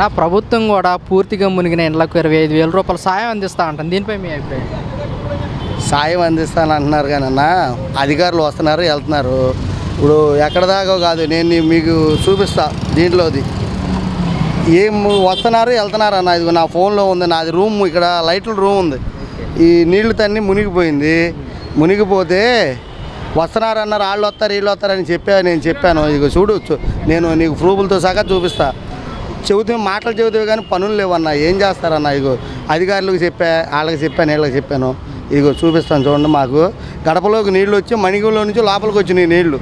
నా ప్రభుత్వం కూడా పూర్తిగా మునిగిన ఇళ్లకు 25,000 రూపాయల సాయం అందిస్తా అంటాను. దీనిపై మీ అభిప్రాయం? సాయం అందిస్తాను అంటున్నారు కానీ అన్న, అధికారులు వస్తున్నారు వెళ్తున్నారు. ఇప్పుడు ఎక్కడ దాకా కాదు, నేను మీకు చూపిస్తా దీంట్లోది. ఏం వస్తున్నారు వెళ్తున్నారు అన్న. ఇది నా ఫోన్లో ఉంది, నాది రూమ్, ఇక్కడ లైట్ల రూమ్ ఉంది. ఈ నీళ్లు తన్ని మునిగిపోయింది. మునిగిపోతే వస్తున్నారు అన్నారు, వాళ్ళు వస్తారు వీళ్ళు వస్తారని నేను చెప్పాను. ఇక చూడు, నేను నీకు ప్రూఫ్లతో సహా చూపిస్తా. మాటలు చెబుతావు కానీ పనులు లేవన్నా. ఏం చేస్తారన్న? ఇగో అధికారులకు వాళ్ళకి చెప్పాను, వీళ్ళకి చెప్పాను. ఇదిగో చూపిస్తాను చూడండి. మాకు గడపలోకి నీళ్ళు వచ్చి మణిగూలో నుంచి లోపలికి వచ్చినాయి నీళ్లు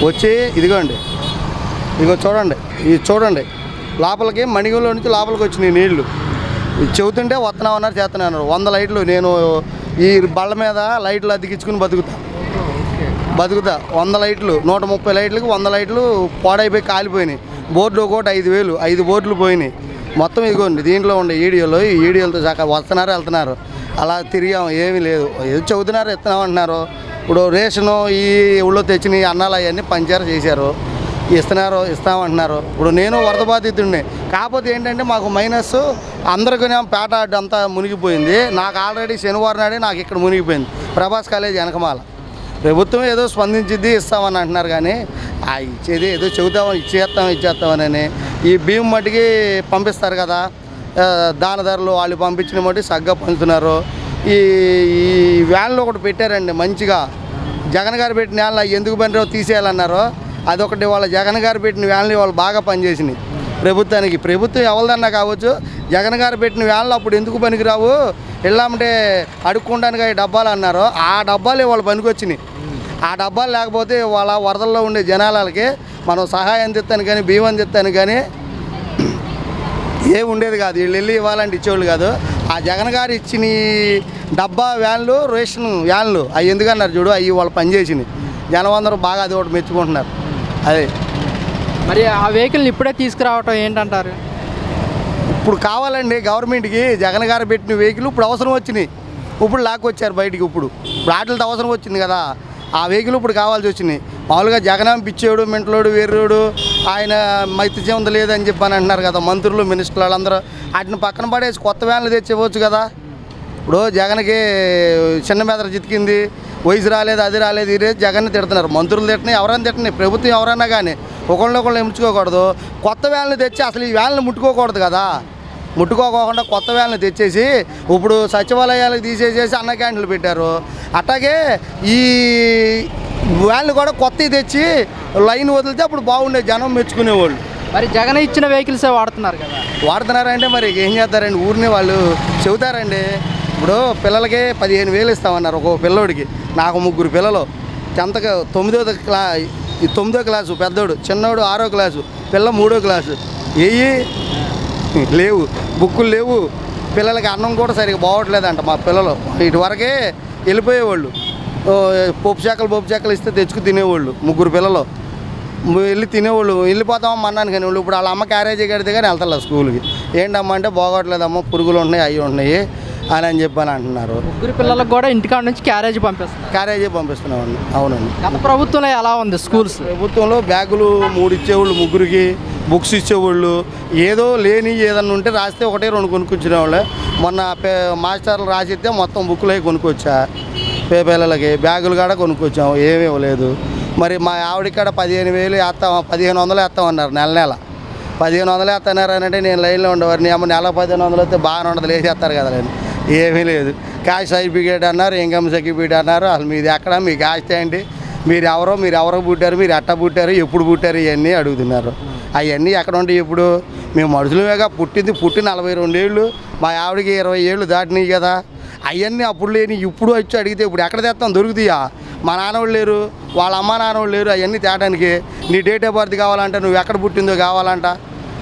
వచ్చి. ఇదిగోండి, ఇదిగో చూడండి, ఇది చూడండి. లోపలికి మణిగూలో నుంచి లోపలికి వచ్చినాయి నీళ్లు. చెబుతుంటే వస్తున్నామన్నారు, చేస్తున్నారు. 100 లైట్లు నేను ఈ బళ్ళ మీద లైట్లు అతికించుకుని బతుకుతా. 100 లైట్లు, 130 లైట్లకి 100 లైట్లు పాడైపోయి కాలిపోయినాయి. బోర్డు ఒకటి 5,000, 5 బోర్డులు పోయినాయి మొత్తం. ఇదిగోండి దీంట్లో ఉండే ఈడియోలో, ఈ ఈడియోలతో సహా వస్తున్నారు వెళ్తున్నారు. అలా తిరిగాము, ఏమీ లేదు. ఏదో చెబుతున్నారు ఇస్తున్నామంటున్నారు. ఇప్పుడు రేషను ఈ ఊళ్ళో తెచ్చిన అన్నాలు అవన్నీ పంచారు చేశారు, ఇస్తామంటున్నారు. ఇప్పుడు నేను వరద బాధితుడిని. కాకపోతే ఏంటంటే మాకు మైనస్, అందరికీ పేట అంతా మునిగిపోయింది. నాకు ఆల్రెడీ శనివారం నాడే నాకు ఇక్కడ మునిగిపోయింది. ప్రభాస్ కాలేజ్ వెనకమాల. ప్రభుత్వం ఏదో స్పందించింది ఇస్తామని అంటున్నారు కానీ ఇచ్చేది ఏదో చెబుతామని ఇచ్చేస్తామని. ఈ బియ్యం మట్టికి పంపిస్తారు కదా, దాన ధరలు వాళ్ళు పంపించిన మట్టి సగ్గా పంచుతున్నారు. ఈ వ్యాన్లో ఒకటి పెట్టారండి మంచిగా. జగన్ గారు పెట్టిన వ్యాన్లు ఎందుకు పనిరావు తీసేయాలన్నారు. అదొకటి వాళ్ళ జగన్ గారు పెట్టిన వ్యాన్లు వాళ్ళు బాగా పనిచేసినాయి ప్రభుత్వానికి. ప్రభుత్వం ఎవరిదన్నా కావచ్చు, జగన్ గారు పెట్టిన వ్యాన్లు అప్పుడు ఎందుకు పనికిరావు, వెళ్ళామంటే అడుక్కోవడానికి డబ్బాలు అన్నారు. ఆ డబ్బాలు వాళ్ళు పనికొచ్చినాయి. ఆ డబ్బాలు లేకపోతే వాళ్ళ వరదల్లో ఉండే జనాలకి మనం సహాయం అందిస్తాను కానీ బియ్యం అందిస్తాను కానీ ఏమి ఉండేది కాదు. వీళ్ళు వెళ్ళి ఇవ్వాలంటే ఇచ్చేవాళ్ళు కాదు. ఆ జగన్ గారు ఇచ్చిన డబ్బా వ్యాన్లు, రేషన్ వ్యాన్లు అవి ఎందుకన్నారు చూడు, అవి వాళ్ళు పనిచేసినాయి. జనం అందరూ బాగా అది ఒకటి మెచ్చుకుంటున్నారు. అదే మరి ఆ వెహికల్ని ఇప్పుడే తీసుకురావటం ఏంటంటారు? ఇప్పుడు కావాలండి గవర్నమెంట్కి. జగన్ గారు పెట్టిన వెహికల్ ఇప్పుడు అవసరం వచ్చినాయి. ఇప్పుడు లాక్కొచ్చారు బయటికి. ఇప్పుడు వాటితో అవసరం వచ్చింది కదా, ఆ వెహికల్ ఇప్పుడు కావాల్సి వచ్చినాయి. మామూలుగా జగన్ పిచ్చేవాడు, మెంటలోడు, వేర్రోడు, ఆయన మైత్రిచేంద లేదని చెప్పని అంటున్నారు కదా మంత్రులు, మినిస్టర్లు వాళ్ళందరూ. వాటిని పక్కన పడేసి కొత్త వ్యాన్లు తెచ్చివ్వచ్చు కదా. ఇప్పుడు జగన్కి చిన్న మెదడు చితికింది, వయసు రాలేదు, అది రాలేదు, ఇది జగన్ని తిడుతున్నారు. మంత్రులు తిట్టినాయి, ఎవరైనా తిట్టినాయి. ప్రభుత్వం ఎవరైనా కానీ ఒకళ్ళొకళ్ళు ముట్టుకోకూడదు. కొత్త వ్యాన్లు తెచ్చి అసలు ఈ వ్యాన్లు ముట్టుకోకూడదు కదా. ముట్టుకోకుండా కొత్త వ్యాన్లు తెచ్చేసి ఇప్పుడు సచివాలయాలకు తీసేసేసి అన్న క్యాంటీన్లు పెట్టారు. అట్లాగే ఈ వ్యాన్లు కూడా కొత్తవి తెచ్చి లైన్ వదిలితే అప్పుడు బాగుండే, జనం మెచ్చుకునేవాళ్ళు. మరి జగన్ ఇచ్చిన వెహికల్సే వాడుతున్నారు కదా. వాడుతున్నారంటే మరి ఏం చేస్తారండి, ఊరిని వాళ్ళు చెబుతారండి. ఇప్పుడు పిల్లలకి 15,000 ఇస్తామన్నారు ఒక్కో పిల్లోడికి. నాకు 3 పిల్లలు. 9వ క్లాసు పెద్దోడు, చిన్నోడు 6వ క్లాసు, పిల్ల 3వ క్లాసు. లేవు, బుక్కులు లేవు. పిల్లలకి అన్నం కూడా సరిగ్గా బాగోట్లేదంట. మా పిల్లలు ఇటువరకే వెళ్ళిపోయేవాళ్ళు. పప్పు చెక్కలు ఇస్తే తెచ్చుకు తినేవాళ్ళు. 3 పిల్లలు వెళ్ళి తినేవాళ్ళు. వెళ్ళిపోతామమ్మా అన్నాను కానీ వాళ్ళు ఇప్పుడు వాళ్ళ అమ్మ క్యారేజీ కడితే కానీ వెళ్తారు స్కూల్కి. ఏంటమ్మా అంటే బాగోట్లేదమ్మా, పురుగులు ఉంటున్నాయి, అవి ఉంటున్నాయి అని చెప్పని అంటున్నారు. 3 పిల్లలకు కూడా ఇంటికాడ నుంచి క్యారేజీ పంపిస్తున్నామండి. అవునండి. గత ప్రభుత్వంలో ఎలా ఉంది స్కూల్స్? ప్రభుత్వంలో బ్యాగులు 3 ఇచ్చేవాళ్ళు, 3కి బుక్స్ ఇచ్చేవాళ్ళు. ఏదో లేని ఏదన్నా ఉంటే రాస్తే 1-2 కొనుక్కొచ్చినేవాళ్ళు. మొన్న మాస్టర్లు రాసిస్తే మొత్తం బుక్కులు అవి కొనుక్కొచ్చా. పిల్లలకి బ్యాగులు కూడా కొనుక్కొచ్చాము, ఏమీ లేదు. మరి మా ఆవిడకి కూడా 15,000 వేస్తాం, 1,500 వేస్తామన్నారు నెల. 1,500 వేస్తున్నారు అని అంటే నేను లైన్లో ఉండేవారు. నేను నెల 1,500 వస్తే బాగానే ఉండదు, లేచేస్తారు కదా. నేను ఏమీ లేదు. క్యాష్ సర్టిఫికేట్ అన్నారు, ఇన్కమ్ సర్టిఫికేట్ అన్నారు. అసలు మీది ఎక్కడ, మీ క్యాష్ ఏంటి, మీరు ఎవరికి పుట్టారు, మీరు ఎట్ట పుట్టారు, ఎప్పుడు పుట్టారు, ఇవన్నీ అడుగుతున్నారు. అవన్నీ ఎక్కడ ఉంటాయి? ఇప్పుడు మేము మనుషులమేగా, పుట్టి 42 ఏళ్ళు. మా ఆవిడకి 20 ఏళ్ళు దాటినాయి కదా. అవన్నీ అప్పుడు లేని ఇప్పుడు వచ్చి అడిగితే ఇప్పుడు ఎక్కడ తెస్తాం, దొరుకుతాయా? మా నాన్నవాళ్ళు లేరు, వాళ్ళ అమ్మ నాన్నవాళ్ళు లేరు. అవన్నీ తేటానికి నీ డేట్ ఆఫ్ బర్త్ కావాలంట, నువ్వు ఎక్కడ పుట్టిందో కావాలంట.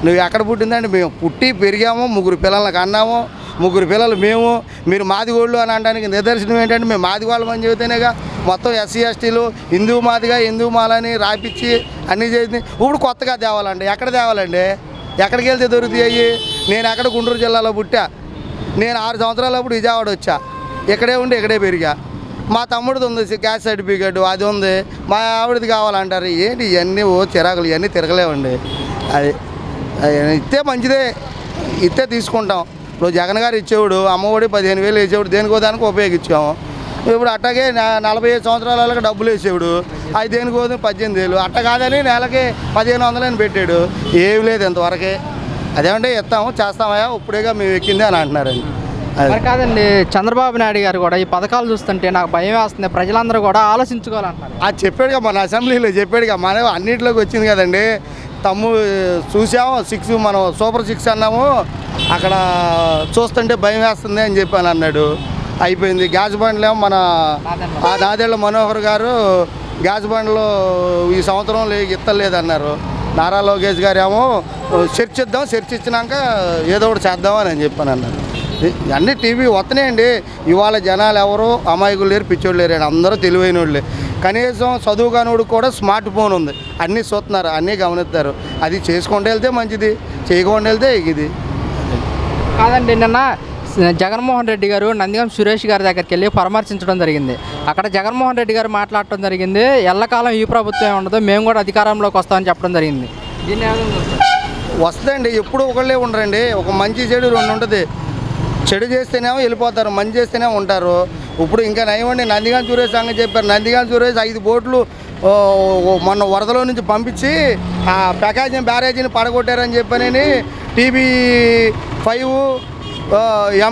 నువ్వు ఎక్కడ పుట్టిందంటే మేము పుట్టి పెరిగాము, 3 పిల్లలకు అన్నాము, 3 పిల్లలు మేము. మీరు మాదిగోళ్ళు అని అనడానికి నిదర్శనం ఏంటంటే మేము మాదిగోళ్ళం అని చెబితేనేగా మొత్తం SC STలు హిందూ మాలని రాపిచ్చి అన్నీ చేసింది. ఇప్పుడు కొత్తగా తేవాలండి. ఎక్కడ తేవాలండి? ఎక్కడికి వెళ్తే దొరుకుతాయి? నేను ఎక్కడ గుంటూరు జిల్లాలో పుట్టా. నేను 6 సంవత్సరాలప్పుడు విజయవాడ వచ్చా. ఇక్కడే ఉండి ఇక్కడే పెరిగా. మా తమ్ముడిది ఉంది క్యాస్ట్ సర్టిఫికేట్, అది ఉంది. మా ఆవిడది కావాలంటారు. ఏంటి ఇవన్నీ చిరాకులు, ఇవన్నీ తిరగలేవండి. అది ఇస్తే మంచిదే, ఇస్తే తీసుకుంటాం. ఇప్పుడు జగన్ గారు ఇచ్చేవాడు అమ్మఒడి 15,000 వేసేవాడు, దేనికో దానికి ఉపయోగించాము. ఇప్పుడు అట్టగే 45 సంవత్సరాల వాళ్ళకి డబ్బులు వేసేవాడు, అది దేనికో 18,000. అట్ట కాదని నెలకి 1,500 అని పెట్టాడు. ఏమి లేదు ఇంతవరకే. అదేమంటే ఇస్తాము చేస్తామయ్యా ఇప్పుడేగా మేము ఎక్కింది అని అంటున్నారండి. మరి కాదండి, చంద్రబాబు నాయుడు గారు కూడా ఈ పథకాలు చూస్తుంటే నాకు భయం వేస్తుంది, ప్రజలందరూ కూడా ఆలోచించుకోవాలంటున్నారు. అది చెప్పాడుగా మన అసెంబ్లీలో చెప్పాడుగా, మన అన్నింటిలోకి వచ్చింది కదండి. చూసాము 6 మనం సూపర్ 6 అన్నాము, అక్కడ చూస్తుంటే భయం వేస్తుంది అని చెప్పాను అన్నాడు. అయిపోయింది. గ్యాస్ బండ్లు ఏమో మన నాదేళ్ల మనోహర్ గారు గ్యాస్ బండ్లు ఈ సంవత్సరం ఇత్తలేదన్నారు. నారా లోకేష్ గారు ఏమో చర్చిచ్చినాక ఏదో ఒకటి చేద్దామని అని చెప్పాను అన్నారు. అన్నీ టీవీ వస్తున్నాయండి. ఇవాళ జనాలు ఎవరు అమాయకులు లేరు, పిచ్చోళ్ళు లేరు, అందరూ తెలివైన వాళ్ళే. కనీసం చదువు కానివాడు కూడా స్మార్ట్ ఫోన్ ఉంది, అన్నీ చూస్తున్నారు, అన్నీ గమనిస్తారు. అది చేసుకుంటూ వెళ్తే మంచిది, చేయకుండా వెళ్తే ఇది కాదండి. నిన్న జగన్మోహన్ రెడ్డి గారు నందిగం సురేష్ గారి దగ్గరికి వెళ్ళి పరామర్శించడం జరిగింది. అక్కడ జగన్మోహన్ రెడ్డి గారు మాట్లాడటం జరిగింది, ఎల్లకాలం ఈ ప్రభుత్వం ఉండదు, మేము కూడా అధికారంలోకి వస్తామని చెప్పడం జరిగింది. దీన్ని వస్తుందండి. ఎప్పుడు ఒకళ్ళే ఉండరండి. ఒక మంచి చెడు రెండు ఉంటుంది. చెడు చేస్తేనేమో వెళ్ళిపోతారు, మంచి చేస్తేనే ఉంటారు. ఇప్పుడు ఇంకా నయమండి, నందిగాం సురేష్ సంగతి చెప్పారు. నందిగాం సురేష్ 5 బోట్లు మొన్న వరదలో నుంచి పంపించి ఆ ప్రకాశం బ్యారేజీని పడగొట్టారని చెప్పనని TV5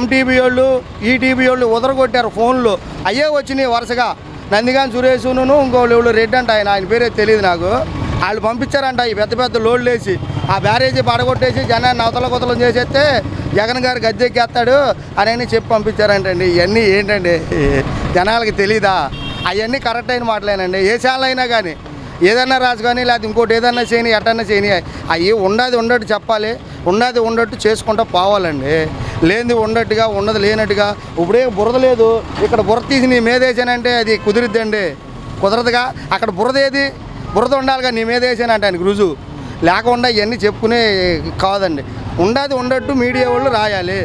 MTV వాళ్ళు ఈటీవీ వాళ్ళు ఉదరగొట్టారు ఫోన్లు. అయ్యే వచ్చినాయి వరుసగా. నందిగాం సురేష్ను ఇంకోళ్ళు రెడ్డి అంట, ఆయన పేరే తెలియదు నాకు. వాళ్ళు పంపించారంట ఈ పెద్ద పెద్ద లోడ్లు వేసి ఆ బ్యారేజీ పడగొట్టేసి జనాన్ని అవతల చేసేస్తే జగన్ గారు గద్దెక్కేస్తాడు అని చెప్పి పంపించారంటండి. ఇవన్నీ ఏంటండి, జనాలకి తెలీదా? అవన్నీ కరెక్ట్ అయిన మాటలేనండి. ఏ ఛానల్ అయినా కానీ ఏదన్నా రాజు కానీ లేకపోతే ఇంకోటి ఏదన్నా చేయని ఎట్టన్నా చేయని అవి ఉండట్టు చెప్పాలి, ఉండట్టు చేసుకుంటూ పోవాలండి. లేనిది ఉండట్టుగా ఉన్నది లేనట్టుగా. ఇప్పుడే బురద లేదు, ఇక్కడ బురద తీసి నీ మీద వేసానంటే అది కుదిరిద్దండి, కుదరదుగా. అక్కడ బురద ఉండాలిగా, నీ మీద వేసానంటే ఆయనకు రుజువు లేకుండా ఇవన్నీ చెప్పుకునే కాదండి. ఉండట్టు మీడియా వాళ్ళు రాయాలి,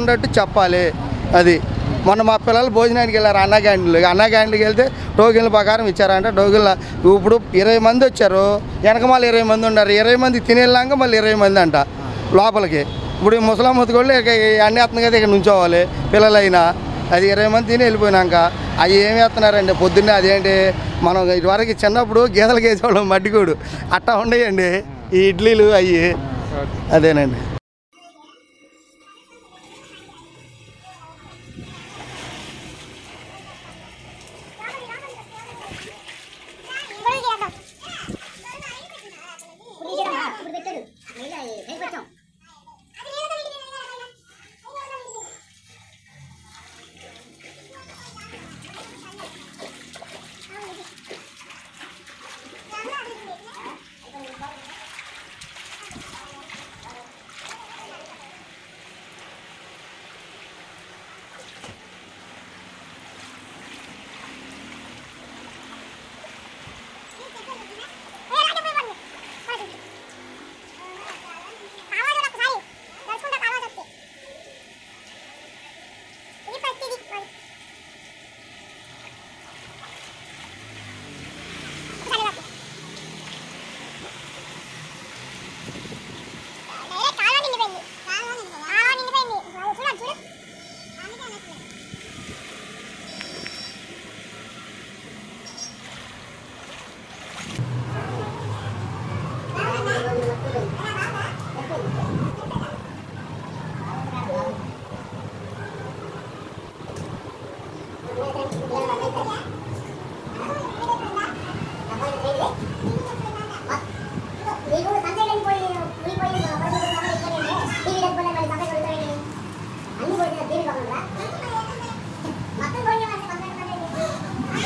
ఉండట్టు చెప్పాలి. అది మొన్న మా పిల్లలు భోజనానికి వెళ్ళారు అన్నా క్యాంటీన్కి వెళ్తే టోకెన్ల ప్రకారం ఇచ్చారంట. టోకెన్ల ఇప్పుడు 20 మంది వచ్చారు, వెనకమాల 20 మంది ఉన్నారు. 20 మంది తినేళ్ళాక మళ్ళీ 20 మంది అంట లోపలికి. ఇప్పుడు ముసలాం ముతుకోళ్ళు అన్నీ వేస్తున్నాయి కదా, ఇక్కడ నుంచోవాలి పిల్లలైనా. అది 20 మంది తిని వెళ్ళిపోయినాక అవి ఏమి వేస్తున్నారండి పొద్దున్నే. అదేంటి మనం ఇదివరకు చిన్నప్పుడు గీతలకు వేసేవాళ్ళం మడ్డిగూడు, అట్టా ఉండేయండి ఈ ఇడ్లీలు అవి. అదేనండి.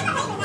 అన్ని